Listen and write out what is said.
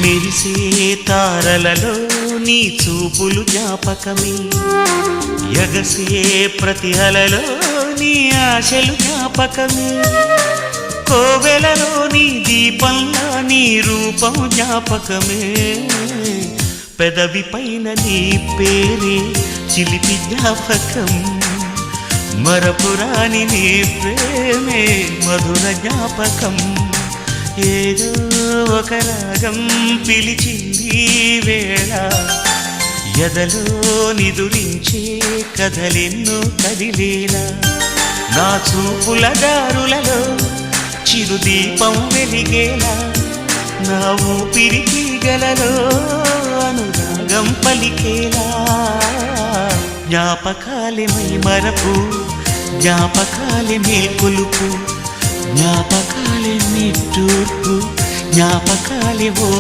మెరిసే తారలలో నీ చూపులు జ్ఞాపకమే, ఎగసే ప్రతి అలలో నీ ఆశలు జ్ఞాపకమే, కోవెలలో నీ దీపంలా నీ రూపం జ్ఞాపకమే, పెదవి పైన నీ పేరే చిలిపి జ్ఞాపకం, మరపురాని నీ ప్రేమే మధుర జ్ఞాపకం. ఏదో ఒక రాగం పిలిచింది వేళ, ఎదలో నిదురించే కథలెన్నో కదిలేలా, నా చూపుల దారులలో చిరుదీపం వెలిగేలా, నా ఊపిరికి గలలో అనురాగం పలికేలా. జ్ఞాపకాలే మై మరపు, జ్ఞాపకాలే మేల్కొలుపు, జ్ఞాపకాలే నిట్టూర్పు, జ్ఞాపకాలే ఓ